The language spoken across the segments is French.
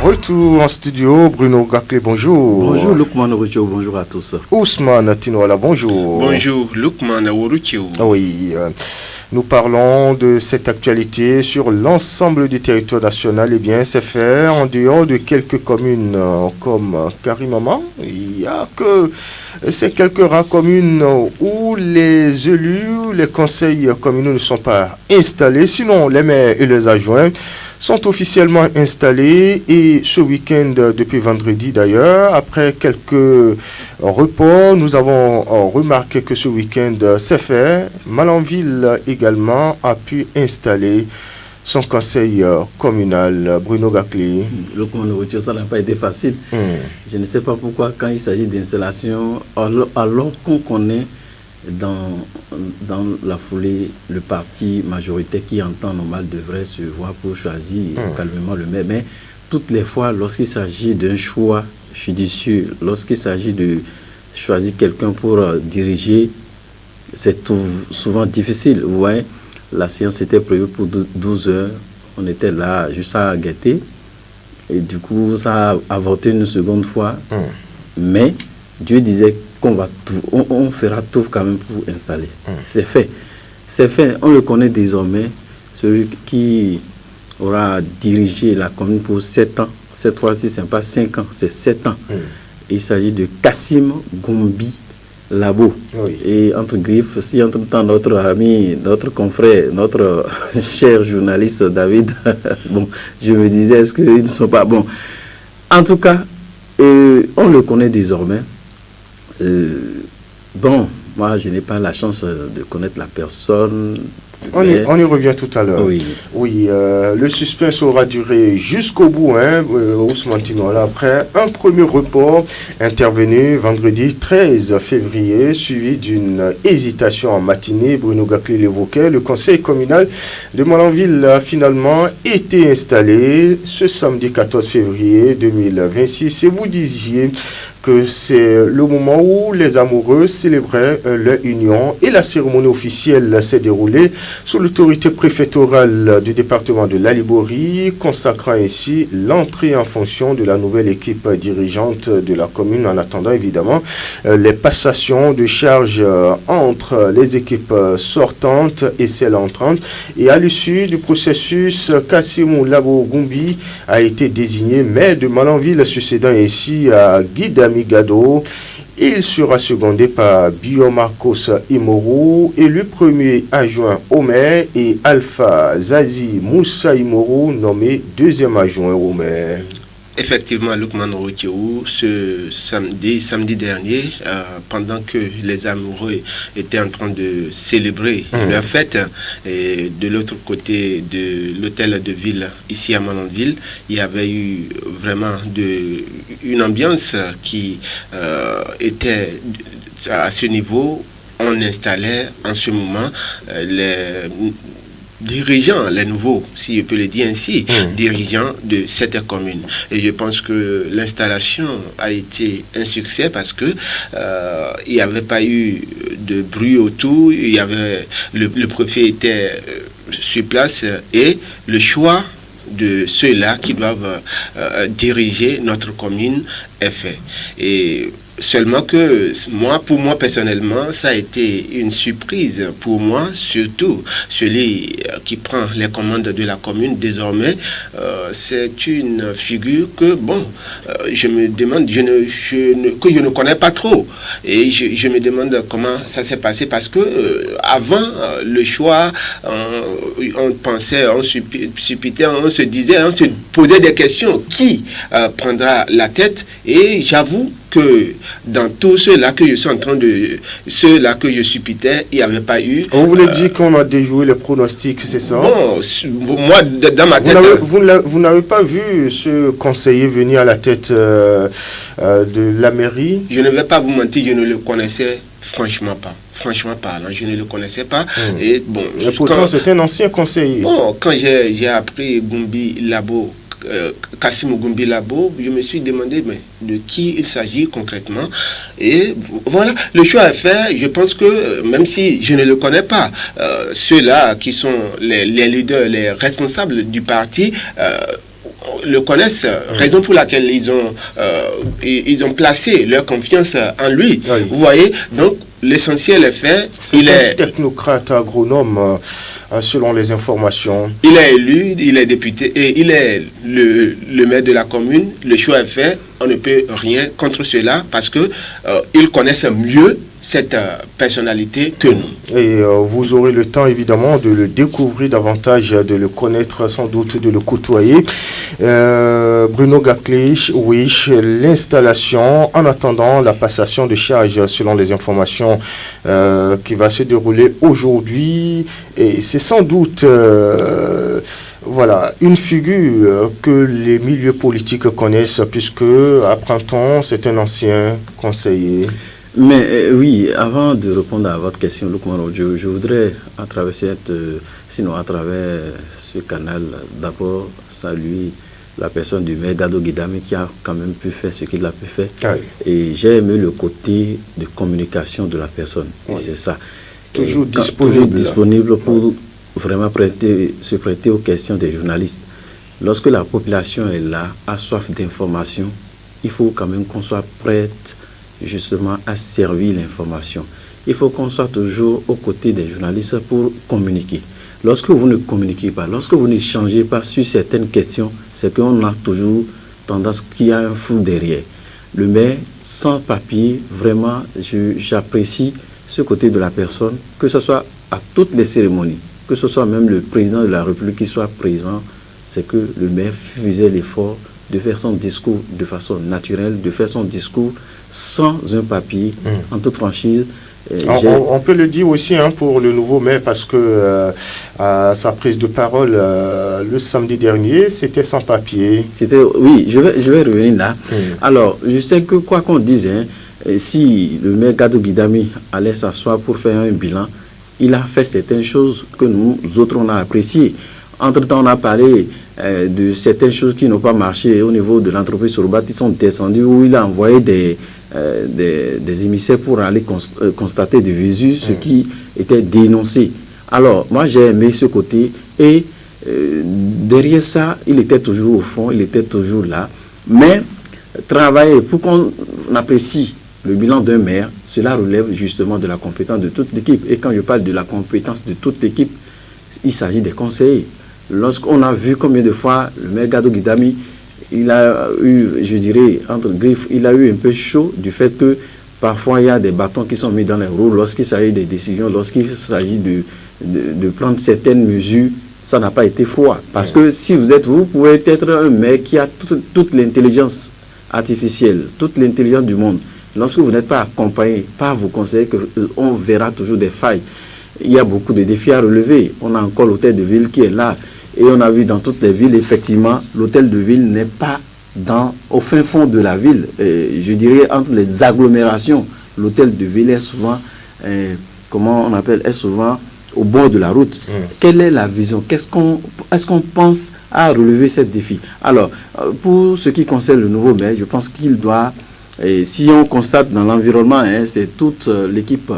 Retour en studio, Bruno Gaclé, bonjour. Bonjour Lukman Oruchio, bonjour à tous. Ousmane Tinoala, bonjour. Bonjour Lukman Oruchio. Oui, nous parlons de cette actualité sur l'ensemble du territoire national. Eh bien, c'est fait en dehors de quelques communes comme Karimama. Il y a que ces quelques rares communes où les élus, les conseils communaux ne sont pas installés. Sinon, les maires et les adjoints sont officiellement installés et ce week-end, depuis vendredi d'ailleurs, après quelques reports, nous avons remarqué que ce week-end c'est fait. Malanville également a pu installer son conseil communal. Bruno Gaclé. Ça n'a pas été facile. Je ne sais pas pourquoi quand il s'agit d'installation, alors qu'on connaît dans la foulée, le parti majoritaire qui en temps normal devrait se voir pour choisir calmement le maire. Mais toutes les fois, lorsqu'il s'agit d'un choix judicieux, lorsqu'il s'agit de choisir quelqu'un pour diriger, c'est souvent difficile. Vous voyez, la séance était prévue pour 12 heures. On était là juste à guetter. Et du coup, ça a avorté une seconde fois. Mais Dieu disait on fera tout quand même pour installer. C'est fait. C'est fait. On le connaît désormais. Celui qui aura dirigé la commune pour 7 ans. Cette fois-ci, ce n'est pas 5 ans, c'est 7 ans. Il s'agit de Kassim Gombi Labo. Oui. Et entre griffes, si entre-temps notre ami, notre confrère, notre cher journaliste David, bon, je me disais, est-ce qu'ils ne sont pas bons? En tout cas, on le connaît désormais. Bon, moi je n'ai pas la chance de connaître la personne. On y revient tout à l'heure. Oui, le suspense aura duré jusqu'au bout, Ousmane Tinoala, après un premier report intervenu vendredi 13 février, suivi d'une hésitation en matinée. Bruno Gaclé l'évoquait. Le conseil communal de Malanville a finalement été installé ce samedi 14 février 2026. Et vous disiez que c'est le moment où les amoureux célébraient leur union et la cérémonie officielle s'est déroulée sous l'autorité préfectorale du département de l'Aliborie, consacrant ainsi l'entrée en fonction de la nouvelle équipe dirigeante de la commune, en attendant évidemment les passations de charges entre les équipes sortantes et celles entrantes. Et à l'issue du processus, Kassimou Labo Gombi a été désigné maire de Malanville, succédant ainsi à Guy Migado. Il sera secondé par Biomarcos Imoru, élu premier adjoint au maire, et Alpha Zazi Moussa Imoru, nommé deuxième adjoint au maire. Effectivement, Lukman Oruchio, ce samedi dernier, pendant que les amoureux étaient en train de célébrer leur fête, et de l'autre côté de l'hôtel de ville, ici à Malanville, il y avait eu vraiment une ambiance qui était à ce niveau. On installait en ce moment les dirigeants, les nouveaux, si je peux le dire ainsi, dirigeants de cette commune. Et je pense que l'installation a été un succès parce que il n'y avait pas eu de bruit autour, il y avait, le préfet était sur place et le choix de ceux-là qui doivent diriger notre commune est fait. Et seulement que pour moi personnellement, ça a été une surprise pour moi, surtout celui qui prend les commandes de la commune désormais. C'est une figure que, je me demande, que je ne connais pas trop. Et je me demande comment ça s'est passé parce que avant le choix, on pensait, on supputait, on se disait, on se posait des questions. Qui prendra la tête? Et j'avoue que dans tous ceux-là que je suis en train ceux-là que je supputais, il n'y avait pas eu. On voulait dire qu'on a déjoué les pronostics, c'est ça? Bon, moi, dans ma tête... Vous n'avez pas vu ce conseiller venir à la tête de la mairie? Je ne vais pas vous mentir, je ne le connaissais franchement pas. Franchement parlant, je ne le connaissais pas. Et bon, pourtant, c'est un ancien conseiller. Bon, quand j'ai appris Gombi Labo, Kassim Gombi Labo, je me suis demandé de qui il s'agit concrètement. Et voilà, le choix est fait. Je pense que même si je ne le connais pas, ceux-là qui sont les leaders, les responsables du parti, le connaissent, raison pour laquelle ils ont placé leur confiance en lui. Oui. Vous voyez, donc l'essentiel est fait. Il est technocrate agronome, selon les informations. Il est élu, il est député et il est le maire de la commune. Le choix est fait. On ne peut rien contre cela parce que ils connaissent mieux cette personnalité que nous. Et vous aurez le temps évidemment de le découvrir davantage, de le connaître, sans doute de le côtoyer. Bruno Gaklich, oui, l'installation en attendant la passation de charge selon les informations qui va se dérouler aujourd'hui. Et c'est sans doute voilà, une figure que les milieux politiques connaissent puisque, apprend-on, c'est un ancien conseiller. Mais oui, avant de répondre à votre question, Lukman Rodjo, je voudrais, à travers ce canal, d'abord saluer la personne du maire Gado Guidami qui a quand même pu faire ce qu'il a pu faire. Ah oui. Et j'ai aimé le côté de communication de la personne. Oui. Et c'est ça. Toujours disponible pour vraiment se prêter aux questions des journalistes. Lorsque la population est là, a soif d'information, il faut quand même qu'on soit prête justement à servir l'information. Il faut qu'on soit toujours aux côtés des journalistes pour communiquer. Lorsque vous ne communiquez pas, lorsque vous n'échangez pas sur certaines questions, c'est qu'on a toujours tendance qu'il y a un flou derrière. Le maire, sans papier, vraiment, j'apprécie ce côté de la personne, que ce soit à toutes les cérémonies, que ce soit même le président de la République qui soit présent, c'est que le maire faisait l'effort de faire son discours de façon naturelle, de faire son discours sans un papier, en toute franchise. On peut le dire aussi pour le nouveau maire parce que à sa prise de parole le samedi dernier, c'était sans papier. Oui, je vais revenir là. Alors, je sais que quoi qu'on dise, si le maire Gado Guidami allait s'asseoir pour faire un bilan, il a fait certaines choses que nous autres on a appréciées. Entre-temps, on a parlé de certaines choses qui n'ont pas marché au niveau de l'entreprise Sorobat, qui sont descendues, où il a envoyé des émissaires pour aller constater de visu ce qui était dénoncé. Alors, moi, j'ai aimé ce côté et derrière ça, il était toujours au fond, il était toujours là. Mais travailler pour qu'on apprécie le bilan d'un maire, cela relève justement de la compétence de toute l'équipe. Et quand je parle de la compétence de toute l'équipe, il s'agit des conseillers. Lorsqu'on a vu combien de fois le maire Gado Guidami, il a eu, je dirais, entre griffes, il a eu un peu chaud du fait que parfois il y a des bâtons qui sont mis dans les roues lorsqu'il s'agit des décisions, lorsqu'il s'agit de prendre certaines mesures, ça n'a pas été froid. Parce que si vous pouvez être un maire qui a toute l'intelligence artificielle, toute l'intelligence du monde. Lorsque vous n'êtes pas accompagné par vos conseillers, on verra toujours des failles. Il y a beaucoup de défis à relever. On a encore l'hôtel de ville qui est là. Et on a vu dans toutes les villes, effectivement, l'hôtel de ville n'est pas au fin fond de la ville. Je dirais entre les agglomérations. L'hôtel de ville est souvent, est souvent au bord de la route. Quelle est la vision? Est-ce qu'on pense à relever ce défi? Alors, pour ce qui concerne le nouveau maire, je pense qu'il doit, si on constate dans l'environnement, c'est toute l'équipe.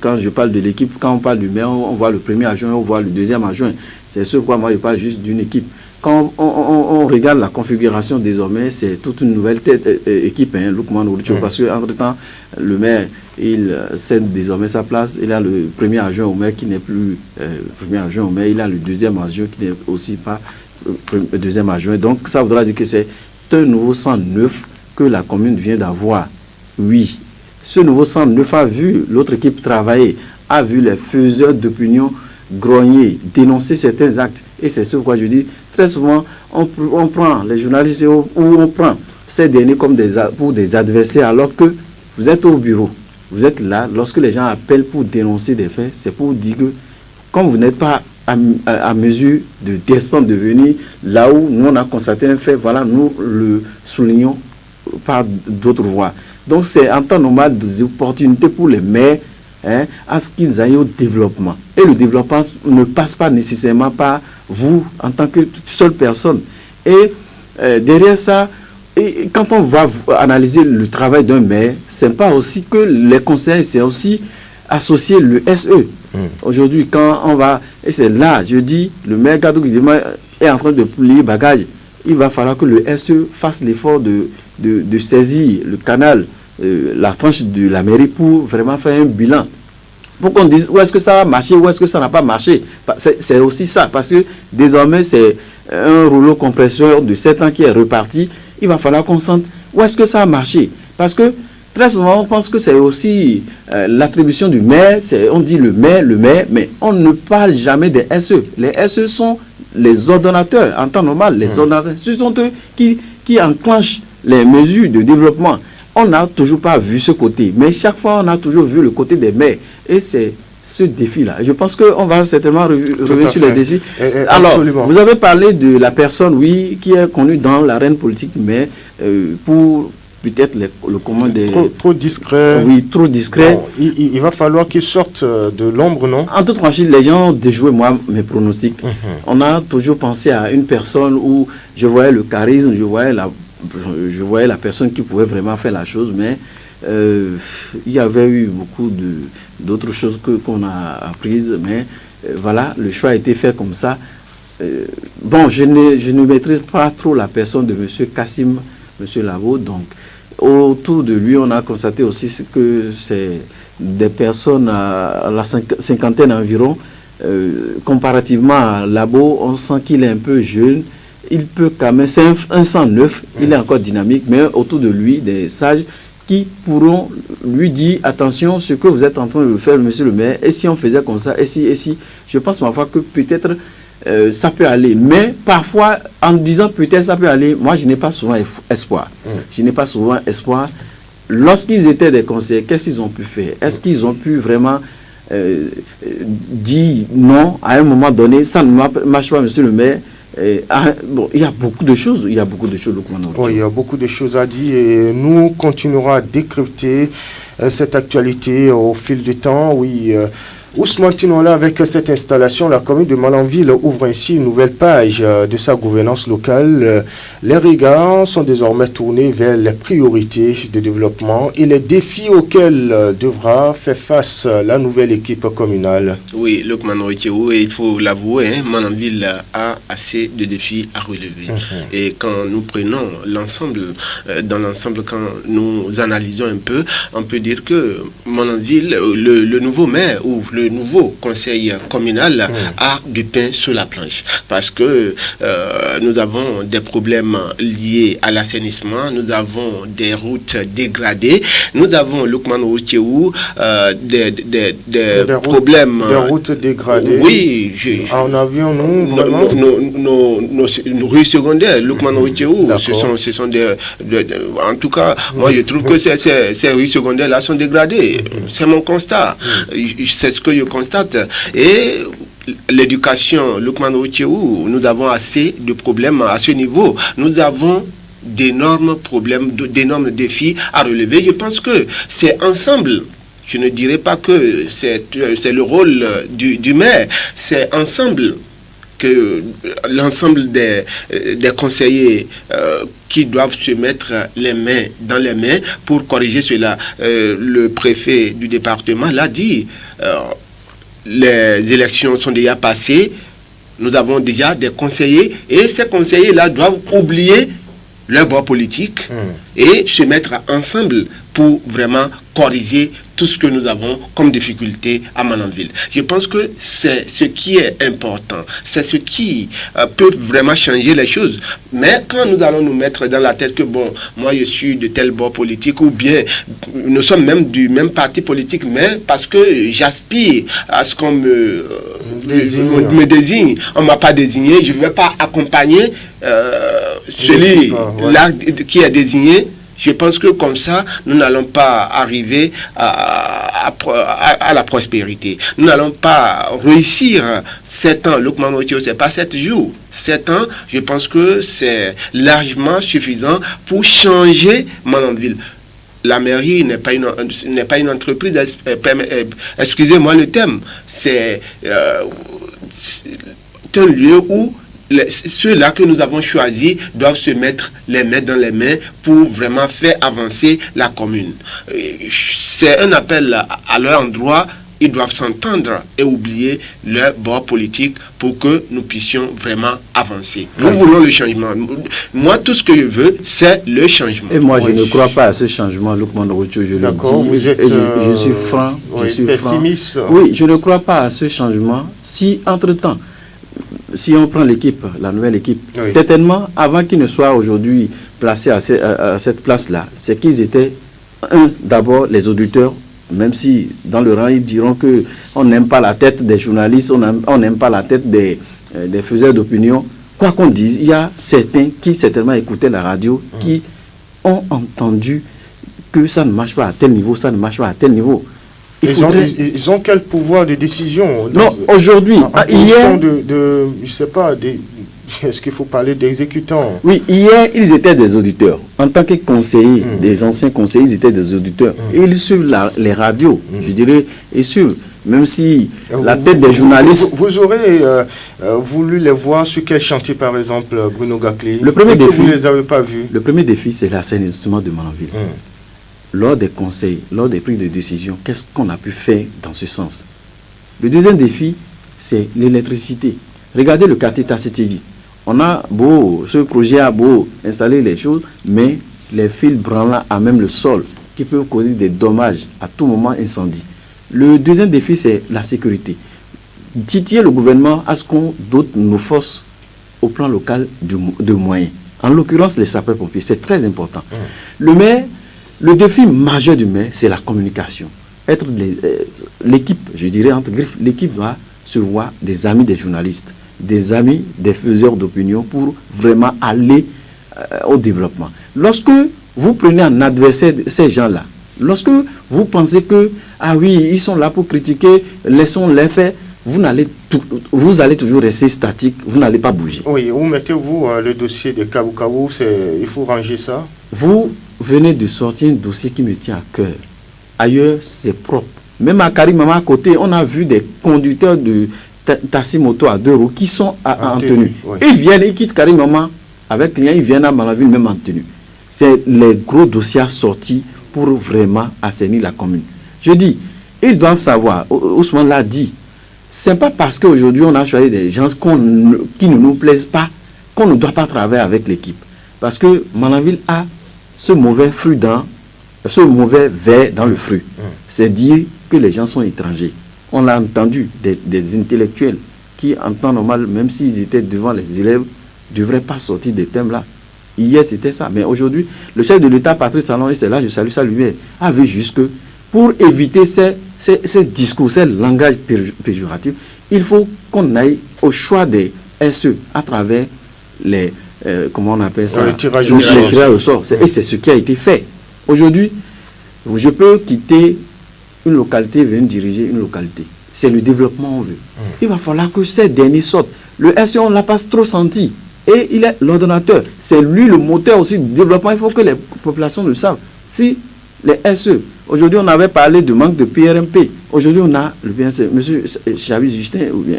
Quand je parle de l'équipe, quand on parle du maire, on voit le premier adjoint, on voit le deuxième adjoint. C'est ce quoi moi je parle juste d'une équipe. Quand on regarde la configuration désormais, c'est toute une nouvelle équipe, Lukman Rodjo, parce qu'entre-temps, le maire, il cède désormais sa place. Il a le premier adjoint au maire qui n'est plus le premier adjoint au maire. Il a le deuxième adjoint qui n'est aussi pas le deuxième adjoint. Donc ça voudra dire que c'est un nouveau 109 que la commune vient d'avoir. Oui. Ce nouveau centre neuf a vu l'autre équipe travailler, a vu les faiseurs d'opinion grogner, dénoncer certains actes. Et c'est ce que je dis. Très souvent, on prend les journalistes ou on prend ces derniers comme pour des adversaires alors que vous êtes au bureau. Vous êtes là. Lorsque les gens appellent pour dénoncer des faits, c'est pour dire que comme vous n'êtes pas à mesure de descendre, de venir là où nous on a constaté un fait, voilà, nous le soulignons par d'autres voies. Donc c'est en temps normal des opportunités pour les maires à ce qu'ils aillent au développement. Et le développement ne passe pas nécessairement par vous en tant que seule personne. Et derrière ça, et quand on va analyser le travail d'un maire, c'est pas aussi que les conseils, c'est aussi associer le SE. Aujourd'hui, quand on va, et c'est là, je dis, le maire Gado Guidami est en train de plier bagage. il va falloir que le SE fasse l'effort de saisir le canal, la tranche de la mairie pour vraiment faire un bilan. Pour qu'on dise où est-ce que ça a marché, où est-ce que ça n'a pas marché. C'est aussi ça, parce que désormais, c'est un rouleau compresseur de 7 ans qui est reparti. Il va falloir qu'on sente où est-ce que ça a marché. Parce que très souvent, on pense que c'est aussi l'attribution du maire. On dit le maire, mais on ne parle jamais des SE. Les SE sont les ordonnateurs, en temps normal, les ordonnateurs. Ce sont eux qui enclenchent les mesures de développement. On n'a toujours pas vu ce côté, mais chaque fois, on a toujours vu le côté des maires. Et c'est ce défi-là. Je pense qu'on va certainement revenir sur les défis. Alors, vous avez parlé de la personne, oui, qui est connue dans l'arène politique, mais pour peut-être le commun des... Trop discret. Oui, trop discret. Bon, il va falloir qu'il sorte de l'ombre, non? En toute franchise, les gens ont déjoué, moi, mes pronostics. On a toujours pensé à une personne où je voyais le charisme, je voyais la personne qui pouvait vraiment faire la chose, mais il y avait eu beaucoup d'autres choses qu'on a apprises, mais voilà, le choix a été fait comme ça. Bon, je ne maîtrise pas trop la personne de M. Kassim, M. Labo, donc autour de lui, on a constaté aussi que c'est des personnes à la cinquantaine environ. Comparativement à Labo, on sent qu'il est un peu jeune. Il peut quand même, c'est un sang neuf, il est encore dynamique, mais autour de lui, des sages qui pourront lui dire, attention, ce que vous êtes en train de faire, monsieur le maire, et si on faisait comme ça, et si, je pense parfois que peut-être ça peut aller, mais parfois, en disant peut-être ça peut aller, moi je n'ai pas souvent espoir. Je n'ai pas souvent espoir. Lorsqu'ils étaient des conseillers, qu'est-ce qu'ils ont pu faire? Est-ce qu'ils ont pu vraiment dire non à un moment donné, ça ne marche pas, monsieur le maire? Bon, il y a beaucoup de choses, il y a beaucoup de choses à dire et nous continuerons à décrypter cette actualité au fil du temps. Oui, Ousmane Tinola, avec cette installation, la commune de Malanville ouvre ainsi une nouvelle page de sa gouvernance locale. Les regards sont désormais tournés vers les priorités de développement et les défis auxquels devra faire face la nouvelle équipe communale. Oui, Lukman Rocheou, il faut l'avouer, Malanville a assez de défis à relever. Et quand nous prenons l'ensemble, dans l'ensemble, quand nous analysons un peu, on peut dire que Malanville, le nouveau maire ou le nouveau conseil communal a du pain sur la planche parce que nous avons des problèmes liés à l'assainissement, nous avons des routes dégradées, nous avons Lukman Rocheou, des problèmes... Des routes dégradées. Oui. En avion, nous, vraiment? Nos rues secondaires, Lukman Rocheou, ce sont des... En tout cas, moi je trouve que ces rues secondaires-là sont dégradées. C'est mon constat. C'est ce que je constate. Et l'éducation, Lukman Rocheou, nous avons assez de problèmes à ce niveau. Nous avons d'énormes problèmes, d'énormes défis à relever. Je pense que c'est ensemble. Je ne dirais pas que c'est le rôle du maire. C'est ensemble que l'ensemble des conseillers qui doivent se mettre les mains dans les mains pour corriger cela. Le préfet du département l'a dit. Les élections sont déjà passées. Nous avons déjà des conseillers et ces conseillers-là doivent oublier leur bord politique et se mettre ensemble pour vraiment corriger tout ce que nous avons comme difficulté à Malanville. Je pense que c'est ce qui est important, c'est ce qui peut vraiment changer les choses. Mais quand nous allons nous mettre dans la tête que bon, moi je suis de tel bord politique ou bien nous sommes même du même parti politique, mais parce que j'aspire à ce qu'on me désigne, on ne m'a pas désigné, je ne vais pas accompagner celui-là qui est désigné. Je pense que comme ça, nous n'allons pas arriver à la prospérité. Nous n'allons pas réussir 7 ans. Lukman Rocheou, ce n'est pas 7 jours. 7 ans, je pense que c'est largement suffisant pour changer Malanville. La mairie n'est pas une entreprise, excusez-moi le terme, c'est un lieu où ceux-là que nous avons choisis doivent se mettre les mains dans les mains pour vraiment faire avancer la commune. C'est un appel à leur endroit ils doivent s'entendre et oublier leur bord politique pour que nous puissions vraiment avancer. Nous voulons le changement. Moi, tout ce que je veux, c'est le changement. Et moi, je ne crois pas à ce changement, Lukman Rocho, je le dis. Vous êtes, je suis franc. Je suis pessimiste. Oui, je ne crois pas à ce changement. Si, entre-temps, si on prend l'équipe, la nouvelle équipe, certainement, avant qu'ils ne soient aujourd'hui placés à cette place-là, c'est qu'ils étaient, d'abord, les auditeurs, même si dans le rang, ils diront qu'on n'aime pas la tête des journalistes, on n'aime pas la tête des faiseurs d'opinion. Quoi qu'on dise, il y a certains qui certainement écoutaient la radio, qui ont entendu que ça ne marche pas à tel niveau, ça ne marche pas à tel niveau. Ils ont quel pouvoir de décision? Non, aujourd'hui, hier... je sais pas, est-ce qu'il faut parler d'exécutants? Oui, hier, ils étaient des auditeurs. En tant que conseillers, des anciens conseillers, ils étaient des auditeurs. Et ils suivent les radios, je dirais, ils suivent. Même si la tête des journalistes... Vous aurez voulu les voir sur quel chantier, par exemple, Bruno Gakli? Le premier défi, vous ne les avez pas vus? Le premier défi, c'est l'assainissement de Malanville. Lors des conseils, lors des prises de décision, qu'est-ce qu'on a pu faire dans ce sens? Le deuxième défi, c'est l'électricité. Regardez le quartier Tassetigi. On a beau, ce projet a beau installer les choses, mais les fils branlants à même le sol qui peuvent causer des dommages à tout moment incendie. Le deuxième défi, c'est la sécurité. Titiller le gouvernement à ce qu'on dote nos forces au plan local de moyens. En l'occurrence, les sapeurs-pompiers, c'est très important. Le maire, le défi majeur du maire, c'est la communication. Être l'équipe, je dirais entre griffes, l'équipe doit se voir des amis des journalistes, des amis des faiseurs d'opinion pour vraiment aller au développement. Lorsque vous prenez en adversaire ces gens-là, lorsque vous pensez que, ah oui, ils sont là pour critiquer, laissons-les faire, vous allez toujours rester statique, vous n'allez pas bouger. Oui, où mettez-vous le dossier de Kabou Kabou, il faut ranger ça? Vous venez de sortir un dossier qui me tient à cœur. Ailleurs, c'est propre. Même à Karimama à côté, on a vu des conducteurs de taxi moto à 2 roues qui sont en tenue. Oui. Ils viennent, ils quittent Karimama avec clients, ils viennent à Malanville même en tenue. C'est les gros dossiers sortis pour vraiment assainir la commune. Je dis, ils doivent savoir, Ousmane l'a dit, c'est pas parce qu'aujourd'hui on a choisi des gens qui ne nous plaisent pas qu'on ne doit pas travailler avec l'équipe. Parce que Malanville a ce mauvais mauvais verre dans le fruit. C'est dire que les gens sont étrangers. On l'a entendu, des intellectuels qui, en temps normal, même s'ils étaient devant les élèves, ne devraient pas sortir des thèmes-là. Hier, c'était ça. Mais aujourd'hui, le chef de l'État, Patrice Talon, et c'est là, je salue ça lui-même, a vu jusque pour éviter ces discours, ces langages péjoratifs, il faut qu'on aille au choix des SE à travers les, comment on appelle ça, les tirages au sort. Et c'est ce qui a été fait. Aujourd'hui, je peux quitter une localité et venir diriger une localité. C'est le développement qu'on veut. Il va falloir que ces derniers sortent. Le SE, on ne l'a pas trop senti. Et il est l'ordonnateur. C'est lui le moteur aussi du développement. Il faut que les populations le savent. Si les SE, aujourd'hui on avait parlé de manque de PRMP. Aujourd'hui on a le PRMP, M. Chavis Justin, ou bien,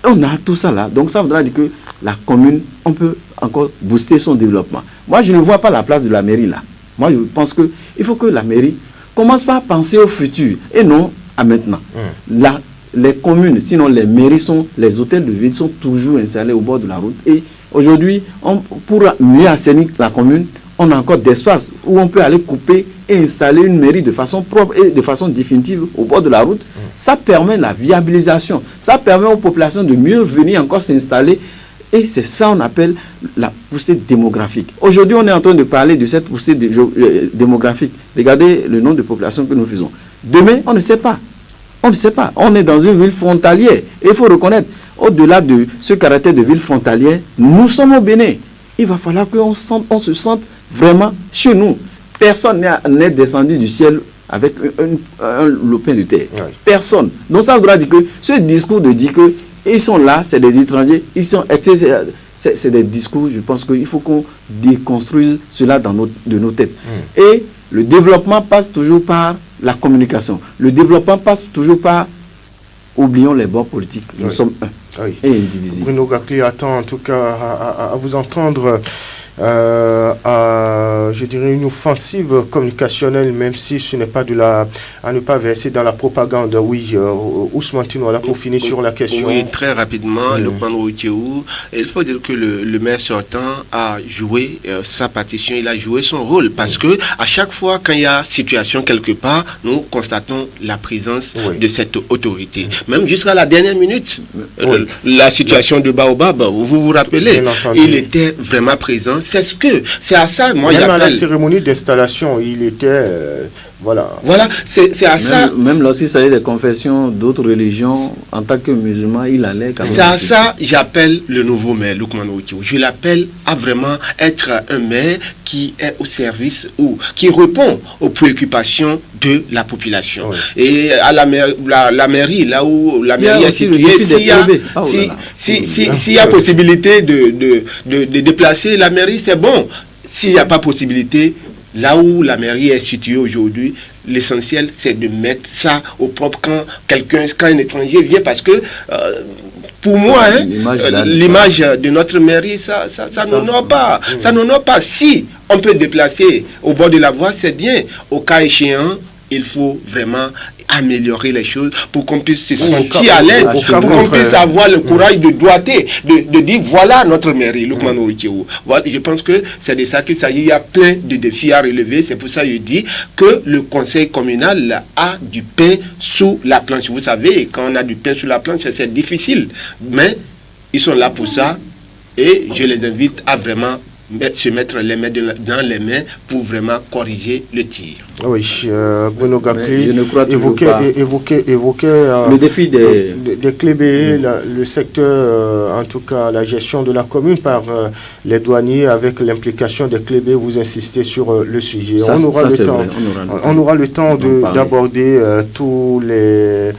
on a tout ça là. Donc ça voudra dire que la commune, on peut encore booster son développement. Moi je ne vois pas la place de la mairie là. Moi je pense qu'il faut que la mairie commence par penser au futur et non à maintenant. Là, les communes, sinon les mairies, les hôtels de ville sont toujours installés au bord de la route. Et aujourd'hui, pour mieux assainir la commune, on a encore d'espace où on peut aller couper et installer une mairie de façon propre et de façon définitive au bord de la route. Ça permet la viabilisation. Ça permet aux populations de mieux venir encore s'installer. Et c'est ça qu'on appelle la poussée démographique. Aujourd'hui, on est en train de parler de cette poussée démographique. Regardez le nombre de populations que nous faisons. Demain, on ne sait pas. On ne sait pas. On est dans une ville frontalière. Et il faut reconnaître, au-delà de ce caractère de ville frontalière, nous sommes au Bénin. Il va falloir qu'on se sente vraiment chez nous. Personne n'est descendu du ciel avec un lopin de terre. Oui. Personne. Donc ça voudra dire que ce discours de dire que ils sont là, c'est des étrangers, c'est des discours, je pense qu'il faut qu'on déconstruise cela de nos têtes. Et le développement passe toujours par la communication. Le développement passe toujours par, oublions les bords politiques, nous sommes un et indivisibles. Bruno Gakli attend en tout cas à vous entendre. je dirais, une offensive communicationnelle, même si ce n'est pas à ne pas verser dans la propagande. Oui, Ousmane Tinola, pour finir sur la question. Oui, très rapidement, Lukman Routiéou, il faut dire que le maire sortant a joué sa partition, il a joué son rôle, parce que à chaque fois quand il y a situation quelque part, nous constatons la présence de cette autorité. Même jusqu'à la dernière minute, la situation de Baobab, vous vous rappelez, il était vraiment présent. C'est à ça, moi j'appelle. Même à la cérémonie d'installation, il était, voilà, c'est à ça. Même lorsqu'il s'agit des confessions d'autres religions, en tant que musulman, il allait quand même. C'est à ça j'appelle le nouveau maire, Lukman Routiéou. Je l'appelle à vraiment être un maire qui est au service ou qui répond aux préoccupations de la population. Et à la mairie, là où la mairie est située, s'il y a possibilité de déplacer la mairie, c'est bon. S'il n'y a pas possibilité, là où la mairie est située aujourd'hui, l'essentiel, c'est de mettre ça au propre quand un étranger vient, parce que pour moi, l'image de notre mairie, ça n'honore pas. Ça n'honore pas. Si on peut déplacer au bord de la voie, c'est bien. Au cas échéant, il faut vraiment améliorer les choses pour qu'on puisse se sentir à l'aise, pour qu'on puisse avoir le courage de doigter, de dire voilà notre mairie, Lukman Routiéou. Voilà, je pense que c'est de ça qu'il s'agit. Il y a plein de défis à relever. C'est pour ça que je dis que le conseil communal a du pain sous la planche. Vous savez, quand on a du pain sous la planche, c'est difficile. Mais ils sont là pour ça et je les invite à vraiment se mettre les mains dans les mains pour vraiment corriger le tir. Oui, Bruno Gakli évoquait le défi des clébés, le secteur, en tout cas la gestion de la commune par les douaniers avec l'implication des clébés. Vous insistez sur le sujet. On aura le temps d'aborder tous les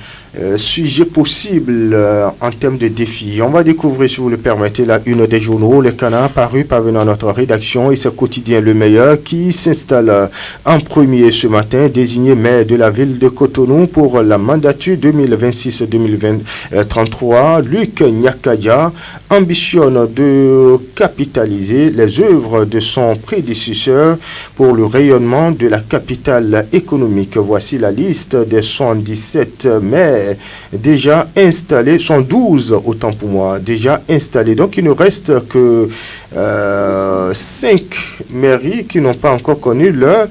sujets possibles en termes de défis. On va découvrir, si vous le permettez, la une des journaux, Le Canard, paru parvenant à notre rédaction, et c'est quotidien Le Meilleur qui s'installe en premier ce matin, désigné maire de la ville de Cotonou pour la mandature 2026-2033. Luc Nyakadia ambitionne de capitaliser les œuvres de son prédécesseur pour le rayonnement de la capitale économique. Voici la liste des 117 maires déjà installés, 112 autant pour moi, déjà installés. Donc il ne reste que 5 mairies qui n'ont pas encore connu leur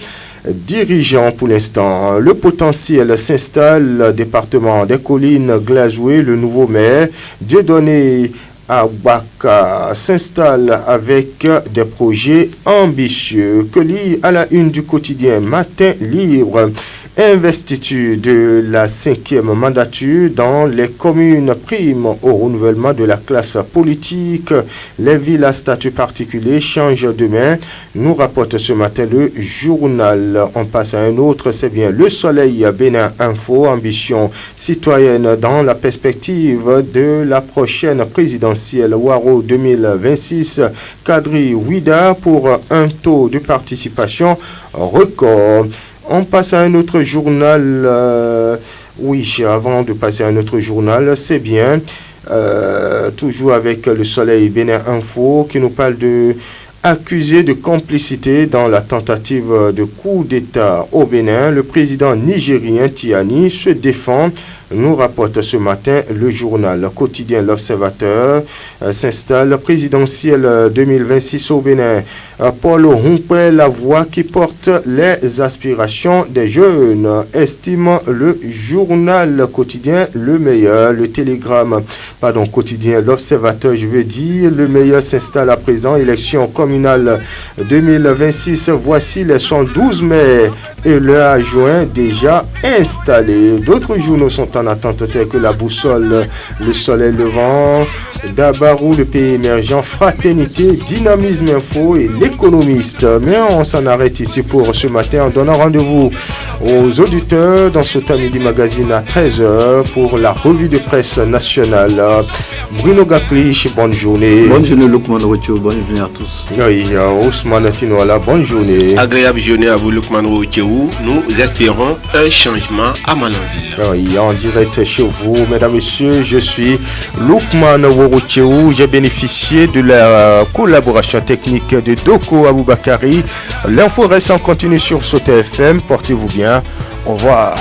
dirigeant pour l'instant. Le potentiel s'installe, département des Collines, Glazoué, le nouveau maire, Dieudonné Abaka s'installe avec des projets ambitieux. Que lit à la une du quotidien Matin Libre. Investiture de la 5e mandature dans les communes, prime au renouvellement de la classe politique. Les villes à statut particulier changent de main, nous rapporte ce matin le journal. On passe à un autre, c'est bien Le Soleil Bénin Info, ambition citoyenne dans la perspective de la prochaine présidentielle Waro 2026. Kadri Ouida pour un taux de participation record. On passe à un autre journal. Avant de passer à un autre journal, c'est bien, toujours avec Le Soleil Bénin Info, qui nous parle de accusé de complicité dans la tentative de coup d'État au Bénin. Le président nigérien Tiani se défend, nous rapporte ce matin le journal quotidien L'Observateur. S'installe présidentielle 2026 au Bénin. Paul Humpe, la voix qui porte les aspirations des jeunes, estime le journal quotidien Le Meilleur. Le télégramme, quotidien L'Observateur, je veux dire, Le Meilleur s'installe à présent, élection communale 2026. Voici les 112 maires et leurs adjoints déjà installés. D'autres journaux sont en attente, tels que La Boussole, Le Soleil Levant, Dabarou, Le Pays Émergent, Fraternité, Dynamisme Info et L'Économiste. Mais on s'en arrête ici pour ce matin en donnant rendez-vous aux auditeurs dans ce Midi Magazine à 13h pour la revue de presse nationale. Bruno Gaklich, bonne journée. Bonne journée Lukman Rocho, bonne journée à tous. Oui, Ousmane Tinoala, bonne journée. Agréable journée à vous Lukman Rocho. Nous espérons un changement à Malanville. Oui, en direct chez vous, mesdames, messieurs, je suis Lukman Rocho. J'ai bénéficié de la collaboration technique de Doko Aboubakari. L'info reste en continu sur Sauter FM. Portez-vous bien. Au revoir.